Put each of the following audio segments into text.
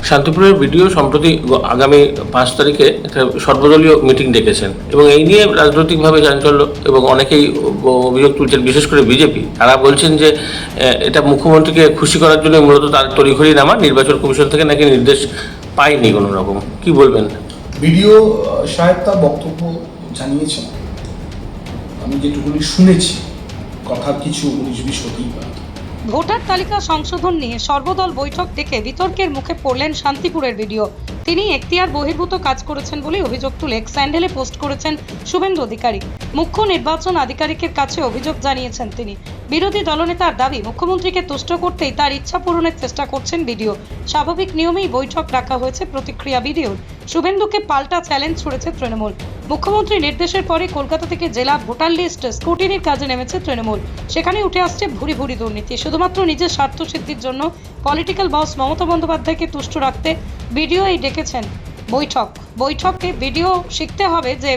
শান্তিপুরের ভিডিও সম্প্রতি আগামী 5 তারিখে একটা সর্বদলীয় মিটিং ডেকেছেন এবং এই নিয়ে রাজনৈতিকভাবে চাঞ্চল্য এবং অনেকেই অভিযোগ তুলছেন, বিশেষ করে বিজেপি। তারা বলছেন যে এটা মুখ্যমন্ত্রীকে খুশি করার জন্য মূলত তার তড়িঘড়ি নামা, নির্বাচন কমিশন থেকে নাকি নির্দেশ পায়নি কোনো রকম। কি বলবেন? ভিডিও সাহেব তার বক্তব্য জানিয়েছেন, আমি যেটুকুনি শুনেছি কথা কিছু 19-20 হতেই পারে। ভোটার তালিকা সংশোধন নিয়ে সর্বদল বৈঠক ডেকে বিতর্কের মুখে পড়লেন শান্তিপুরের ভিডিও। তিনি এখতিয়ার বহির্ভূত কাজ করেছেন বলে অভিযোগ তুলে এক স্যান্ডেলে পোস্ট করেছেন শুভেন্দু অধিকারী। মুখ্য নির্বাচন আধিকারিকের কাছে অভিযোগ জানিয়েছেন তিনি। বিরোধী দলনেতার দাবি, মুখ্যমন্ত্রীকে তুষ্ট করতেই তার ইচ্ছা পূরণের চেষ্টা করছেন ভিডিও। স্বাভাবিক নিয়মেই বৈঠক রাখা হয়েছে। প্রতিক্রিয়া ভিডিওর। শুভেন্দুকে পাল্টা চ্যালেঞ্জ ছুড়েছে তৃণমূল। মুখ্যমন্ত্রীর নির্দেশের পরে কলকাতা থেকে জেলা ভোটার লিস্ট স্ক্রুটিনির কাজে নেমেছে তৃণমূল। সেখানে উঠে আসছে ভুরি ভুরি দুর্নীতি। শুধুমাত্র নিজের স্বার্থ সিদ্ধির জন্য পলিটিক্যাল বস মমতা বন্দ্যোপাধ্যায়কে তুষ্ট রাখতে ভিডিও এই ডেকেছেন বৈঠকে ভিডিও শিখতে হবে যে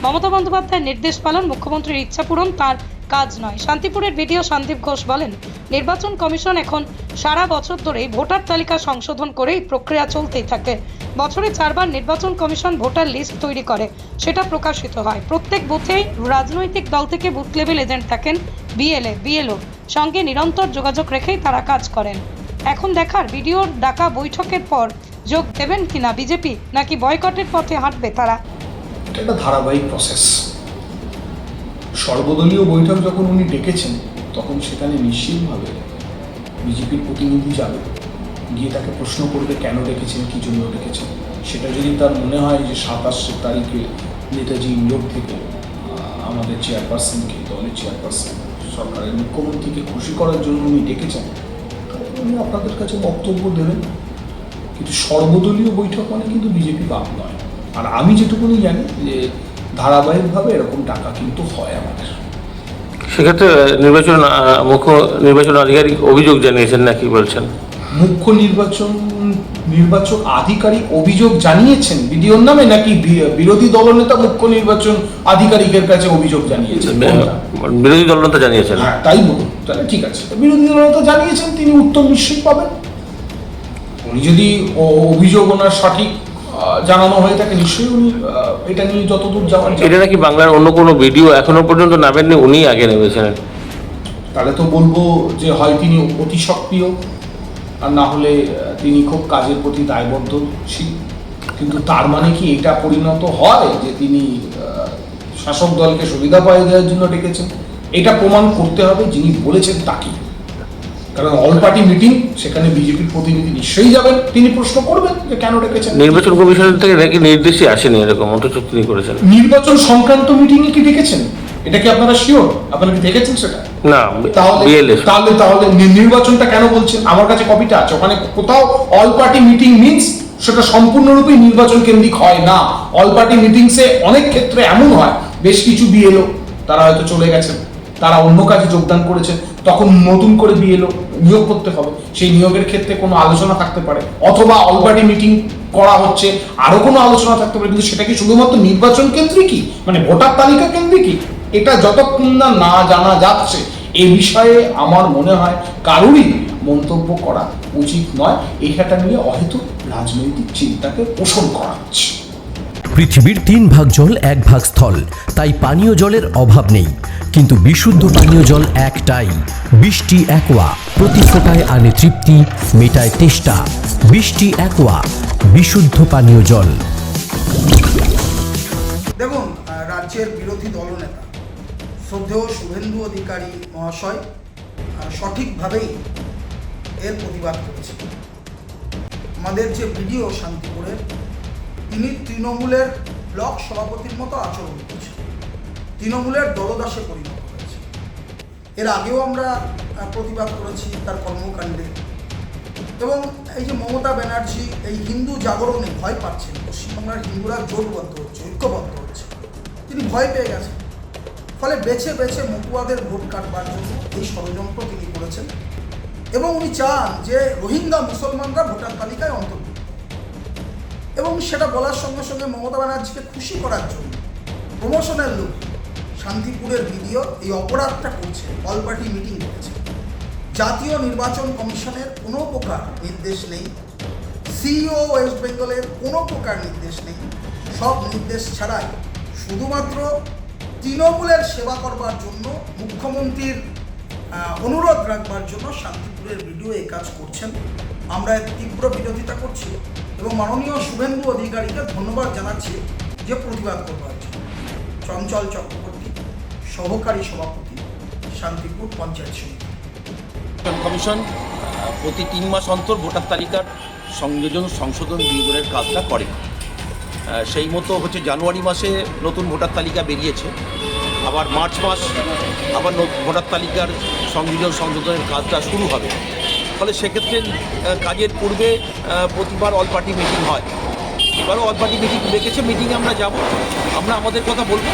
মমতা বন্দ্যোপাধ্যায়ের নির্দেশ পালন, মুখ্যমন্ত্রীর ইচ্ছা পূরণ তার কাজ নয়। শান্তিপুরের ভিডিও সন্দীপ ঘোষ বলেন, নির্বাচন কমিশন এখন সারা বছর ধরেই ভোটার তালিকা সংশোধন করেই প্রক্রিয়া চলতেই থাকে। বছরে 4 বার নির্বাচন কমিশন ভোটার লিস্ট তৈরি করে, সেটা প্রকাশিত হয়। প্রত্যেক বুথেই রাজনৈতিক দল থেকে বুথ লেভেল এজেন্ট থাকেন। বিএলও সঙ্গে নিরন্তর যোগাযোগ রেখেই তারা কাজ করেন। এখন দেখার ভিডিওর ডাকা বৈঠকের পর যোগ দেবেন কিনা বিজেপি, নাকি বয়কটের পথে হাঁটবে তারা। এটা একটা ধারাবাহিক প্রসেস। সর্বদলীয় বৈঠক যখন উনি ডেকেছেন তখন সেখানে নিশ্চিতভাবে বিজেপির প্রতিনিধি যাবে, গিয়ে তাকে প্রশ্ন করবে কেন ডেকেছেন, কী জন্য ডেকেছেন। সেটা যদি তার মনে হয় যে 27 তারিখে নেতাজি ইন্ডোর থেকে আমাদের চেয়ারপারসনকে, দলের চেয়ারপারসন, সরকারের মুখ্যমন্ত্রীকে খুশি করার জন্য উনি ডেকেছেন, তাহলে উনি আপনাদের কাছে বক্তব্য দেবেন। কিন্তু সর্বদলীয় বৈঠক মানে কিন্তু বিজেপি বাদ নয়। আর আমি যেটুকুনি জানি যে ধারাবাহিকভাবে এরকম টাকা কিন্তু হয় আমাদের। সেক্ষেত্রে মুখ্য নির্বাচন আধিকারিক অভিযোগ জানিয়েছেন নাকি বলছেন? মুখ্য নির্বাচন আধিকারিক অভিযোগ জানিয়েছেন ভিডিওর নামে, নাকি বিরোধী দলনেতা মুখ্য নির্বাচন আধিকারিকের কাছে অভিযোগ জানিয়েছেন? বিরোধী দলনেতা জানিয়েছেন। হ্যাঁ, তাই বলুন, তাহলে ঠিক আছে। বিরোধী দলনেতা জানিয়েছেন, তিনি উত্তর নিশ্চয়ই পাবেন। উনি যদি অভিযোগ ওনার সঠিক জানানো হয়ে থাকে, নিশ্চয়ই উনি এটা নিয়ে যতদূর যাওয়ার। এটা নাকি বাংলার অন্য কোনো ভিডিও এখনো পর্যন্ত নামেননি, উনি আগে নেমেছেন। তাহলে তো বলবো যে হয় তিনি অতি সক্রিয়, আর না হলে তিনি খুব কাজের প্রতি দায়বদ্ধশীল। কিন্তু তার মানে কি এটা পরিণত হয় যে তিনি শাসক দলকে সুবিধা পাইয়ে দেওয়ার জন্য ডেকেছেন? এটা প্রমাণ করতে হবে যিনি বলেছেন তাকে। কারণ অল পার্টি মিটিং, সেখানে বিজেপির প্রতিনিধি নিশ্চয়ই যাবেন, তিনি প্রশ্ন করবেন যে কেন ডেকেছেন। নির্বাচন কমিশনের থেকে নাকি নির্দেশই আসেনি এরকম, অথচ তিনি করেছেন। নির্বাচন সংক্রান্ত মিটিংয়ে কি ডেকেছেন? এটা কি আপনারা শিওর? আপনারা কি দেখেছেন সেটা? না। তাহলে নির্বাচনটা কেন বলছেন? আমার কাছে কপিটা আছে। ওখানে কোথাও অল পার্টি মিটিং মিন্স সেটা সম্পূর্ণরূপে নির্বাচন কেন্দ্রিক হয় না। অল পার্টি মিটিংসে অনেক ক্ষেত্রে এমন হয়, বেশ কিছু বিএলও তারা হয়তো চলে গেছেন, তারা অন্য কাজে যোগদান করেছেন, তখন নতুন করে বিএলও নিয়োগ করতে হবে। সেই নিয়োগের ক্ষেত্রে কোনো আলোচনা থাকতে পারে, অথবা অল পার্টি মিটিং করা হচ্ছে, আরো কোনো আলোচনা থাকতে পারে। কিন্তু সেটা কি শুধুমাত্র নির্বাচন কেন্দ্রিকই, মানে ভোটার তালিকা কেন্দ্রিকই? এটা যতক্ষণ না জানা যাচ্ছে এ বিষয়ে আমার মনে হয় কারোরই মন্তব্য করা উচিত নয়। এটা নিয়ে হয়তো রাজনৈতিক চিন্তাকে পোষণ করা হচ্ছে। পৃথিবীর 3 ভাগ জল 1 ভাগ স্থল, তাই পানীয় জলের অভাব নেই। কিন্তু বিশুদ্ধ পানীয় জল একটাই, বৃষ্টি অ্যাকোয়া। প্রতি ফোঁটায় আনে তৃপ্তি, মেটায় তেষ্টা। বৃষ্টি অ্যাকোয়া, বিশুদ্ধ পানীয় জল। দেখুন, রাজ্যের বিরোধী দলনেতা শ্রদ্ধেয় শুভেন্দু অধিকারী মহাশয় সঠিকভাবেই এর প্রতিবাদ করেছেন। আমাদের যে ভিডিও শান্তিপুরের, তিনি তৃণমূলের ব্লক সভাপতির মতো আচরণ করছেন, তৃণমূলের দলদাসে পরিণত হয়েছে। এর আগেও আমরা প্রতিবাদ করেছি তার কর্মকাণ্ডে। এবং এই যে মমতা ব্যানার্জি এই হিন্দু জাগরণে ভয় পাচ্ছেন, পশ্চিমবাংলার হিন্দুরা জোটবদ্ধ হচ্ছে, ঐক্যবদ্ধ হচ্ছে, তিনি ভয় পেয়ে গেছেন। ফলে বেছে বেছে মতুয়াদের ভোট কাটবার জন্য এই ষড়যন্ত্র তিনি করেছেন। এবং উনি চান যে রোহিঙ্গা মুসলমানরা ভোটার তালিকায় অন্তর্ভুক্ত, এবং সেটা বলার সঙ্গে সঙ্গে মমতা ব্যানার্জিকে খুশি করার জন্য প্রমোশনের লোক শান্তিপুরের ভিডিও এই অপরাধটা করছে। অল পার্টি মিটিং করেছে। জাতীয় নির্বাচন কমিশনের কোনো প্রকার নির্দেশ নেই, সিইও ওয়েস্ট বেঙ্গলের কোনো প্রকার নির্দেশ নেই। সব নির্দেশ ছাড়াই শুধুমাত্র তৃণমূলের সেবা করবার জন্য, মুখ্যমন্ত্রীর অনুরোধ রাখবার জন্য শান্তিপুরের ভিডিও এই কাজ করছেন। আমরা এর তীব্র বিরোধিতা করছি এবং মাননীয় শুভেন্দু অধিকারীকে ধন্যবাদ জানাচ্ছি যে প্রতিবাদ করবার জন্য। চঞ্চল চক্রবর্তী, সহকারী সভাপতি, শান্তিপুর পঞ্চায়েত সমিতি। কমিশন প্রতি 3 মাস অন্তর ভোটার তালিকার সংযোজন সংশোধন বিয়োজনের কাজটা করে। সেই মতো হচ্ছে জানুয়ারি মাসে নতুন ভোটার তালিকা বেরিয়েছে, আবার মার্চ মাস আবার ভোটার তালিকার সংযোজন সংশোধনের কাজটা শুরু হবে। ফলে সেক্ষেত্রে কাজের পূর্বে প্রতিবার অল পার্টি মিটিং হয়। এবারও অল পার্টি মিটিং ডেকেছে, মিটিংয়ে আমরা যাব, আমরা আমাদের কথা বলবো।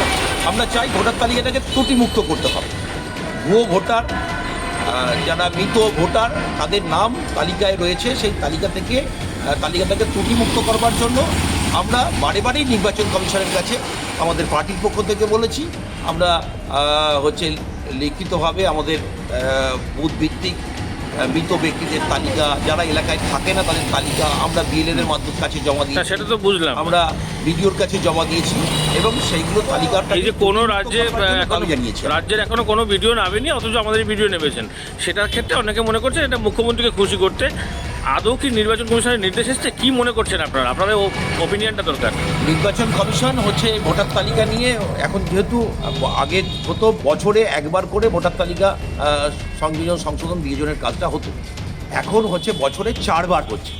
আমরা চাই ভোটার তালিকাটাকে ত্রুটিমুক্ত করতে হবে। ভুয়ো ভোটার, যারা মৃত ভোটার তাদের নাম তালিকায় রয়েছে, সেই তালিকাটাকে ত্রুটিমুক্ত করবার জন্য আমরা বারে বারেই নির্বাচন কমিশনের কাছে আমাদের পার্টির পক্ষ থেকে বলেছি। আমরা হচ্ছে লিখিতভাবে আমাদের বুথ ভিত্তিক মৃত ব্যক্তিদের তালিকা, যারা এলাকায় থাকে না তাদের তালিকা আমরা বিএলএর এর মাধ্যমে কাছে জমা দিয়েছি। সেটা তো বুঝলাম। আমরা বিডিওর কাছে জমা দিয়েছি এবং সেইগুলো তালিকাটা এই যে কোনো রাজ্যের জানিয়েছি রাজ্যের এখনো কোনো ভিডিও নামেনি, অথচ আমাদের ভিডিও নেমেছেন, সেটার ক্ষেত্রে অনেকে মনে করছেন এটা মুখ্যমন্ত্রীকে খুশি করতে। আদৌ কি নির্বাচন কমিশনের নির্দেশ এসছে? কি মনে করছেন আপনারা? আপনাদের ওপিনিয়নটা দরকার। নির্বাচন কমিশন হচ্ছে ভোটার তালিকা নিয়ে এখন যেহেতু আগে হতো বছরে একবার করে ভোটার তালিকা সংযোজন সংশোধন বিয়োজনের কাজটা হতো, এখন হচ্ছে বছরে 4 বার হচ্ছে।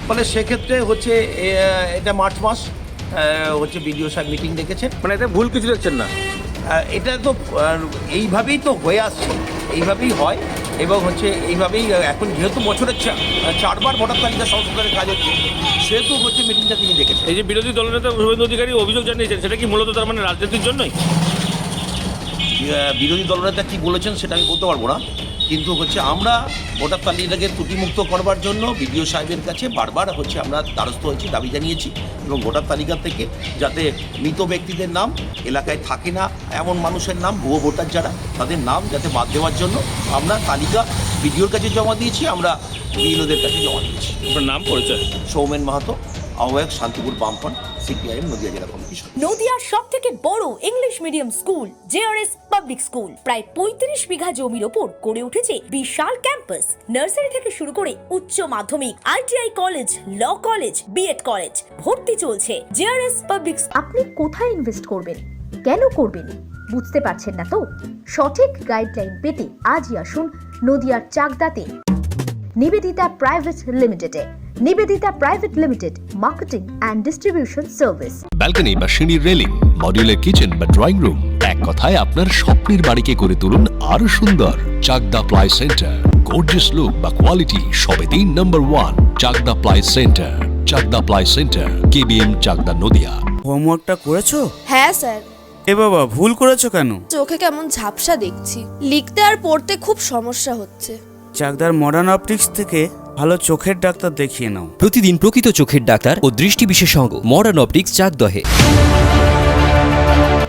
ফলে সেক্ষেত্রে হচ্ছে এটা মার্চ মাস হচ্ছে বিডিও সাহেব মিটিং ডেকেছেন। মানে এটা ভুল কিছু দেখছেন না? এটা তো এইভাবেই তো হয়ে আসছে, এইভাবেই হয় এবং হচ্ছে এইভাবেই এখন যেহেতু বছরে 4 বার ভোটার তালিকা সংশোধনের কাজ হচ্ছে, সেহেতু হচ্ছে মিটিংটা তিনি দেখেছেন। এই যে বিরোধী দলনেতা শুভেন্দু অধিকারী অভিযোগ জানিয়েছেন, সেটা কি মূলত তার মানে রাজনীতির জন্যই? বিরোধী দলনেতা কী বলেছেন সেটা আমি বলতে পারবো না, কিন্তু হচ্ছে আমরা ভোটার তালিকাকে ত্রুটিমুক্ত করবার জন্য বিডিও সাহেবের কাছে বারবার হচ্ছে আমরা দ্বারস্থ হয়েছি, দাবি জানিয়েছি এবং ভোটার তালিকা থেকে যাতে মৃত ব্যক্তিদের নাম, এলাকায় থাকে না এমন মানুষের নাম, ভুয়ো ভোটার যারা তাদের নাম যাতে বাদ দেওয়ার জন্য আমরা তালিকা বিডিওর কাছে জমা দিয়েছি, আমরা বিএলওদের কাছে জমা দিয়েছি। আপনার নাম, পরিচয়? সৌমেন মাহাতো, আহ্বায়ক, শান্তিপুর বামফ্রন্ট, সিপিআইএম, নদিয়া জেলা কমিটি। নদিয়ার সবথেকে বড় English medium school JRS public school প্রায় 35 বিঘা জমির ওপর গড়ে উঠেছে বিশাল ক্যাম্পাস। নার্সারি থেকে শুরু করে উচ্চ মাধ্যমিক, ITI college, law college, BEd college, ভর্তি চলছে। JRS public. আপনি কোথায় ইনভেস্ট করবেন, কেন করবেন বুঝতে পারছেন না তো? সঠিক গাইডলাইন পেতে আজই আসুন নদিয়ার চাকদাতে নিবেদিতা প্রাইভেট লিমিটেডে। Nivedita private limited, marketing and distribution service. Balcony বা সিঁড়ির রেলিং, মডিউলার কিচেন বা ড্রয়িং রুম, এক কথায় আপনার স্বপ্নের বাড়িকে করে তুলুন আরো সুন্দর। Chakdah ply centre, gorgeous look বা কোয়ালিটি সবেতেই number 1। Chakdah ply centre, Chakdah ply centre, KBM, Chakdah, Nadia. হোমওয়ার্কটা করেছো? হ্যাঁ স্যার। এ বাবা, ভুল করেছো কেন? চোখে কেমন ঝাপসা দেখছি, লিখতে আর পড়তে খুব সমস্যা হচ্ছে। চাকদার মডার্ন অপটিক্স থেকে ভালো চোখের ডাক্তার দেখিয়ে নাও। প্রতিদিন প্রকৃত চোখের ডাক্তার ও দৃষ্টি বিশেষজ্ঞ মডার্ন অপটিক্স, চাকদহে।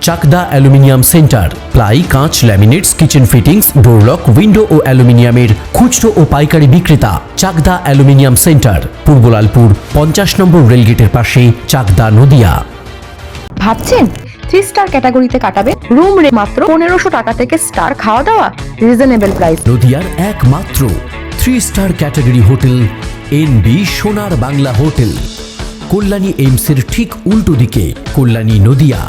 চাকদা অ্যালুমিনিয়াম সেন্টার, প্লাই, কাঁচ, laminates, kitchen fittings, door lock, window ও অ্যালুমিনিয়ামের খুচরো ও পাইকারি বিক্রেতা। Chakdah aluminium centre, Purbalalpur 50 number রেলগেটের পাশে, চাকদা, নদিয়া। ভাবছেন 3 স্টার ক্যাটাগরিতে কাটাবে? রুম রে মাত্র 1500 টাকা থেকে স্টার, খাওয়া দাওয়া রিজনেবল প্রাইস। নদিয়ার একমাত্র 3 স্টার ক্যাটাগরি হোটেল এনবি সোনার বাংলা হোটেল, কল্যাণী এইমসের ঠিক উল্টো দিকে, কল্যাণী, নদিয়া।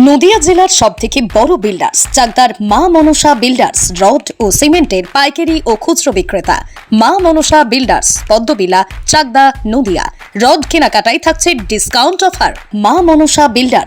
নদিয়া জেলার সবথেকে বড় বিল্ডার্স চাকদার মা মনসা বিল্ডার্স, রড ও সিমেন্টের পাইকারি ও খুচরো বিক্রেতা। মা মনসা বিল্ডার্স, পদ্মবিলা, চাকদা, নদিয়া। রড কেনাকাটায় থাকছে ডিসকাউন্ট অফার। মা মনসা বিল্ডার্স।